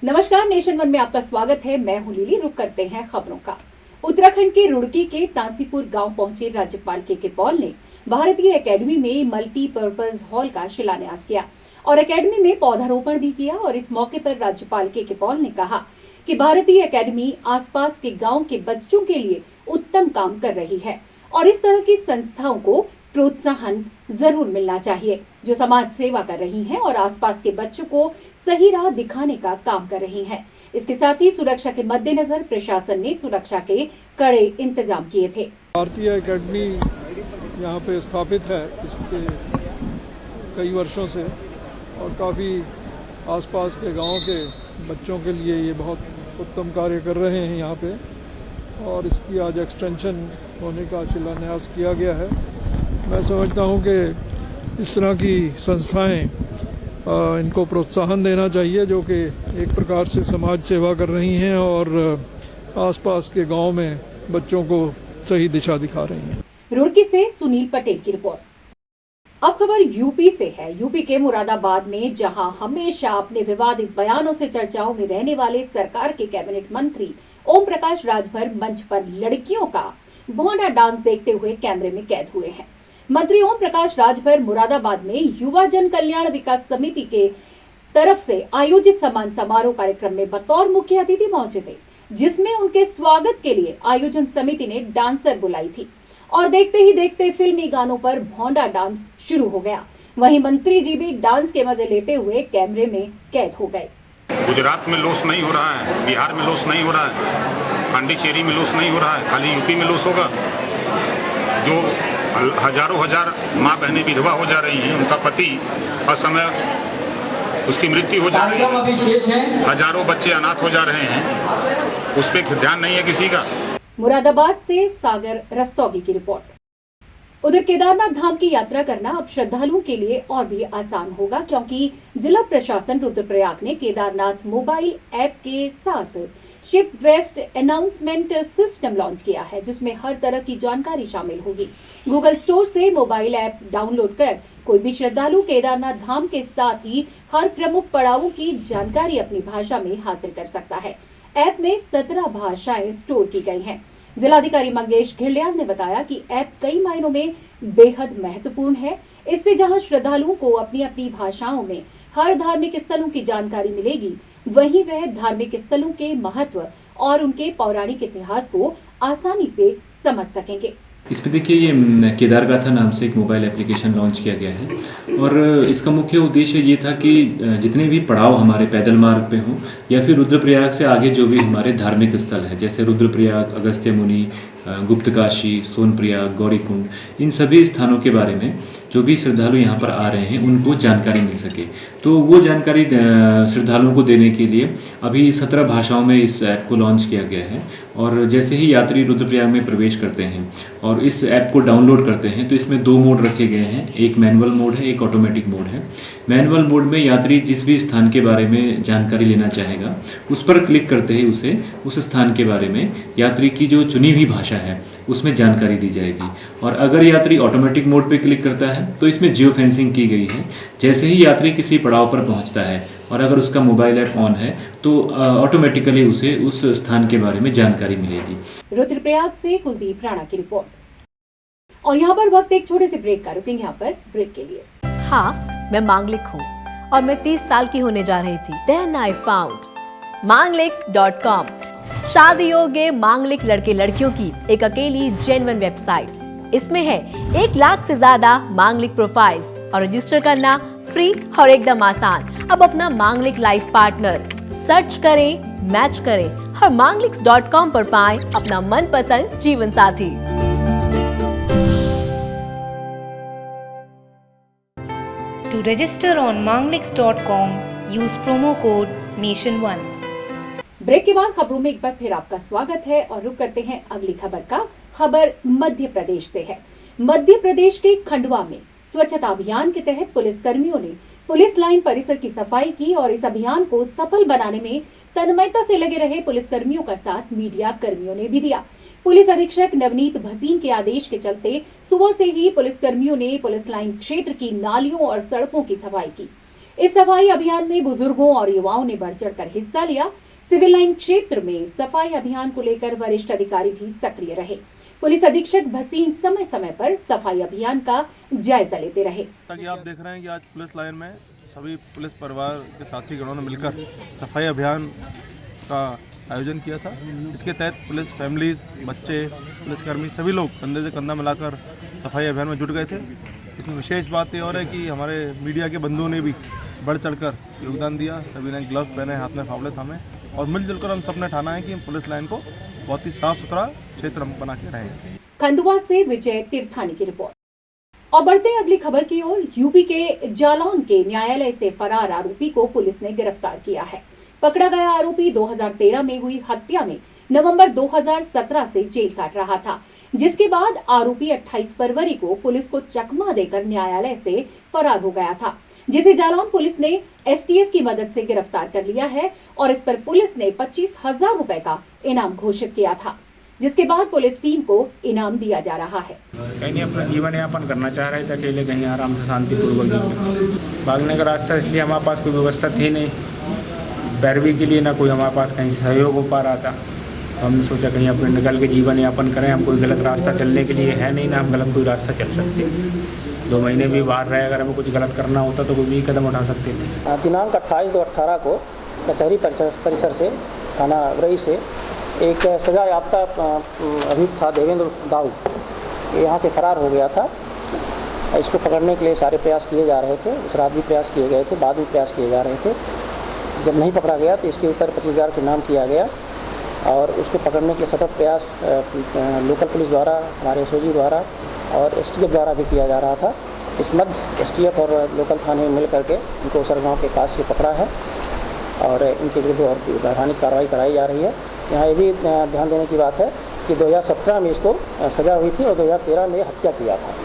नमस्कार, nation one में आपका स्वागत है। मैं हूं लिली। रुक करते हैं खबरों का। उत्तराखंड के रुड़की के तांसीपुर गांव पहुंचे राज्यपाल के पॉल ने भारतीय एकेडमी में मल्टीपर्पज हॉल का शिलान्यास किया और एकेडमी में पौधारोपण भी किया। और इस मौके पर राज्यपाल के पॉल ने कहा कि भारतीय एकेडमी आसपास के गांव के बच्चों के लिए उत्तम काम कर रही है और इस तरह की संस्थाओं को प्रोत्साहन जरूर मिलना चाहिए जो समाज सेवा कर रही हैं और आसपास के बच्चों को सही राह दिखाने का काम कर रही हैं। इसके साथ ही सुरक्षा के मद्देनजर प्रशासन ने सुरक्षा के कड़े इंतजाम किए थे। भारतीय एकेडमी यहाँ पे स्थापित है पिछले कई वर्षों से और काफ़ी आसपास के गांवों के बच्चों के लिए ये बहुत उत्तम कार्य कर रहे हैं यहाँ पे, और इसकी आज एक्सटेंशन होने का शिलान्यास किया गया है। मैं समझता हूँ कि इस तरह की संस्थाएं इनको प्रोत्साहन देना चाहिए जो कि एक प्रकार से समाज सेवा कर रही हैं और आसपास के गांव में बच्चों को सही दिशा दिखा रही हैं। रुड़की से सुनील पटेल की रिपोर्ट। अब खबर यूपी से है। यूपी के मुरादाबाद में जहां हमेशा अपने विवादित बयानों से चर्चाओं में रहने वाले सरकार के कैबिनेट मंत्री ओम प्रकाश राजभर मंच पर लड़कियों का भोंडा डांस देखते हुए कैमरे में कैद हुए हैं। मंत्री ओम प्रकाश राजभर मुरादाबाद में युवा जन कल्याण विकास समिति के तरफ से आयोजित सम्मान समारोह कार्यक्रम में बतौर मुख्य अतिथि पहुंचे थे, जिसमें उनके स्वागत के लिए आयोजन समिति ने डांसर बुलाई थी और देखते ही देखते फिल्मी गानों पर भोंडा डांस शुरू हो गया। वहीं मंत्री जी भी डांस के मजे लेते हुए कैमरे में कैद हो गए। गुजरात में लॉस नहीं हो रहा है, बिहार में लॉस नहीं हो रहा है, पांडिचेरी में लॉस नहीं हो रहा है, खाली यूपी में लॉस होगा। जो हजारों हजार माँ बहनें विधवा हो जा रही हैं, उनका पति असमय उसकी मृत्यु हो जा रही है, हजारों बच्चे अनाथ हो जा रहे हैं, उस पर ध्यान नहीं है किसी का। मुरादाबाद से सागर रस्तोगी की रिपोर्ट। उधर केदारनाथ धाम की यात्रा करना अब श्रद्धालुओं के लिए और भी आसान होगा, क्योंकि जिला प्रशासन रुद्रप्रयाग ने केदारनाथ मोबाइल ऐप के साथ ship waste announcement system launch किया है, जिसमें हर तरह की जानकारी शामिल होगी। गूगल स्टोर से मोबाइल ऐप डाउनलोड कर कोई भी श्रद्धालु केदारनाथ धाम के साथ ही हर प्रमुख पड़ावों की जानकारी अपनी भाषा में हासिल कर सकता है। ऐप में 17 भाषाएं स्टोर की गई हैं। जिलाधिकारी मंगेश घिल्डियाल ने बताया कि ऐप कई मायनों में बेहद महत्वपूर्ण है। इससे जहां श्रद्धालुओं को अपनी अपनी भाषाओं में हर धार्मिक स्थलों की जानकारी मिलेगी, वहीं वह धार्मिक स्थलों के महत्व और उनके पौराणिक इतिहास को आसानी से समझ सकेंगे। इसमें देखिए, ये केदारगाथा नाम से एक मोबाइल एप्लीकेशन लॉन्च किया गया है और इसका मुख्य उद्देश्य ये था कि जितने भी पड़ाव हमारे पैदल मार्ग पे हों या फिर रुद्रप्रयाग से आगे जो भी हमारे धार्मिक स्थल है, जैसे रुद्रप्रयाग, अगस्त्य मुनि, गुप्तकाशी, सोनप्रयाग, गौरीकुंड, इन सभी स्थानों के बारे में जो भी श्रद्धालु यहाँ पर आ रहे हैं उनको जानकारी मिल सके। तो वो जानकारी श्रद्धालुओं को देने के लिए अभी 17 भाषाओं में इस ऐप को लॉन्च किया गया है। और जैसे ही यात्री रुद्रप्रयाग में प्रवेश करते हैं और इस ऐप को डाउनलोड करते हैं तो इसमें 2 मोड रखे गए हैं, एक मैनुअल मोड है, एक ऑटोमेटिक मोड है। मैनुअल मोड में यात्री जिस भी स्थान के बारे में जानकारी लेना चाहेगा उस पर क्लिक करते ही उसे उस स्थान के बारे में यात्री की जो चुनी हुई भाषा है उसमें जानकारी दी जाएगी। और अगर यात्री ऑटोमेटिक मोड पे क्लिक करता है तो इसमें जियो फेंसिंग की गई है। जैसे ही यात्री किसी पड़ाव पर पहुंचता है और अगर उसका मोबाइल ऐप ऑन है तो ऑटोमेटिकली उसे उस स्थान के बारे में जानकारी मिलेगी। रुद्रप्रयाग से कुलदीप राणा की रिपोर्ट। और यहाँ पर वक्त एक छोटे से ब्रेक का, रुकेंगे यहाँ पर ब्रेक के लिए। हाँ, मैं मांगलिक हूँ और मैं 30 साल की होने जा रही थी। Then I found mangliks.com, शादी योग्य मांगलिक लड़के लड़कियों की एक अकेली जेन्युइन वेबसाइट। इसमें है 1 लाख से ज्यादा मांगलिक प्रोफाइल्स और रजिस्टर करना फ्री और एकदम आसान। अब अपना मांगलिक लाइफ पार्टनर सर्च करें, मैच करें और mangliks.com पर पाएं अपना मनपसंद जीवन साथी। To register on mangliks.com, use promo code NATION1। Break के बाद खबरों में एक बार फिर आपका स्वागत है और रुक करते हैं अगली खबर का। खबर मध्य प्रदेश से है। मध्य प्रदेश के खंडवा में स्वच्छता अभियान के तहत पुलिस कर्मियों ने पुलिस लाइन परिसर की सफाई की और इस अभियान को सफल बनाने में तन्मयता से लगे रहे पुलिस कर्मियों का साथ मीडिया कर्मियों ने भी दिया। पुलिस अधीक्षक नवनीत भसीन के आदेश के चलते सुबह से ही पुलिस कर्मियों ने पुलिस लाइन क्षेत्र की नालियों और सड़कों की सफाई की। इस सफाई अभियान में बुजुर्गों और युवाओं ने बढ़ चढ़कर हिस्सा लिया। सिविल लाइन क्षेत्र में सफाई अभियान को लेकर वरिष्ठ अधिकारी भी सक्रिय रहे। पुलिस अधीक्षक भसीन समय समय पर सफाई अभियान का जायजा लेते रहे। कि आप देख रहे हैं कि आज पुलिस लाइन में सभी पुलिस परिवार के साथी गणों ने मिलकर सफाई अभियान का आयोजन किया था। इसके तहत पुलिस फैमिलीज, बच्चे, पुलिसकर्मी सभी लोग कंधे से कंधा मिलाकर सफाई अभियान में जुट गए थे। इसमें विशेष बात ये और है कि हमारे मीडिया के बंधुओं ने भी बढ़ चढ़कर योगदान दिया। सभी ने ग्लव्स पहने, हाथ में फावड़े थामे और मिलजुल कर हम सबने ठाना है कि हम पुलिस लाइन को बहुत ही साफ सुथरा क्षेत्र बना के रहेंगे। खंडवा से विजय तीर्थानी की रिपोर्ट। और बढ़ते हैं अगली खबर की ओर। यूपी के जालौन के न्यायालय से फरार आरोपी को पुलिस ने गिरफ्तार किया है। पकड़ा गया आरोपी 2013 में हुई हत्या में नवंबर 2017 से जेल काट रहा था, जिसके बाद आरोपी 28 फरवरी को पुलिस को चकमा देकर न्यायालय से फरार हो गया था, जिसे जालौन पुलिस ने एसटीएफ की मदद से गिरफ्तार कर लिया है और इस पर पुलिस ने 25,000 रुपए का इनाम घोषित किया था, जिसके बाद पुलिस टीम को इनाम दिया जा रहा है। कहीं अपना जीवन यापन करना चाह रहे थे, अकेले कहीं आराम से शांतिपूर्वक भागने का रास्ता, इसलिए हमारे पास कोई व्यवस्था थी नहीं, पैरवी के लिए ना कोई हमारे पास कहीं सहयोग हो पा रहा था। तो हमने सोचा कहीं अपने निकल के जीवन यापन करें। हम कोई गलत रास्ता चलने के लिए है नहीं ना, हम गलत कोई रास्ता चल सकते। 2 महीने भी बाहर रहे, अगर हमें कुछ गलत करना होता तो कोई भी कदम उठा सकते थे। दिनांक 28/2/18 को कचहरी परिसर से थाना रई से एक सजा याफ्ता अभियुक्त था देवेंद्र दाऊ, यहाँ से फरार हो गया था। इसको पकड़ने के लिए सारे प्रयास किए जा रहे थे। उस रात भी प्रयास किए गए थे, बाद भी प्रयास किए जा रहे थे। जब नहीं पकड़ा गया तो इसके ऊपर 25,000 का इनाम किया गया और उसको पकड़ने के लिए सतत प्रयास लोकल पुलिस द्वारा, हमारे एसओजी द्वारा और एसटीएफ द्वारा भी किया जा रहा था। इस मध्य एसटीएफ और लोकल थाने मिल करके इनको सरगांव के पास से पकड़ा है और इनके विरुद्ध और वैधानिक कार्रवाई कराई जा रही है। यहाँ ये भी ध्यान देने की बात है कि 2017 में इसको सजा हुई थी और 2013 में हत्या किया था।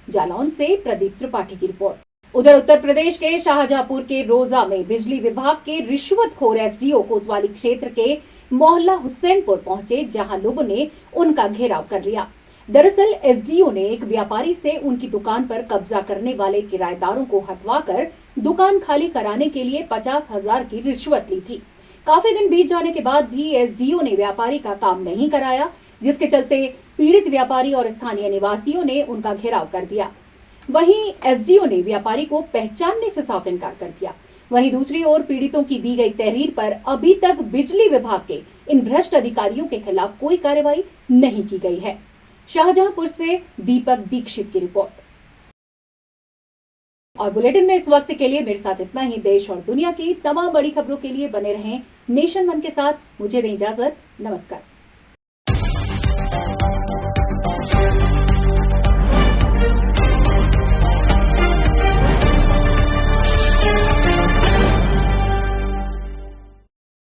जालौन से प्रदीप त्रिपाठी की रिपोर्ट। उधर उत्तर प्रदेश के शाहजहांपुर के रोजा में बिजली विभाग के रिश्वतखोर एसडीओ कोतवाली क्षेत्र के मोहल्ला हुसैनपुर पहुंचे, जहां लोगों ने उनका घेराव कर लिया। दरअसल एसडीओ ने एक व्यापारी से उनकी दुकान पर कब्जा करने वाले किराएदारों को हटवाकर दुकान खाली कराने के लिए 50,000 की रिश्वत ली थी। काफी दिन बीत जाने के बाद भी एसडीओ ने व्यापारी का काम नहीं कराया, जिसके चलते पीड़ित व्यापारी और स्थानीय निवासियों ने उनका घेराव कर दिया। वहीं एसडीओ ने व्यापारी को पहचानने से साफ इनकार कर दिया। वहीं दूसरी ओर पीड़ितों की दी गई तहरीर पर अभी तक बिजली विभाग के इन भ्रष्ट अधिकारियों के खिलाफ कोई कार्रवाई नहीं की गई है। शाहजहांपुर से दीपक दीक्षित की रिपोर्ट। और बुलेटिन में इस वक्त के लिए मेरे साथ इतना ही। देश और दुनिया की तमाम बड़ी खबरों के लिए बने रहें नेशन वन के साथ। मुझे दें इजाजत। नमस्कार।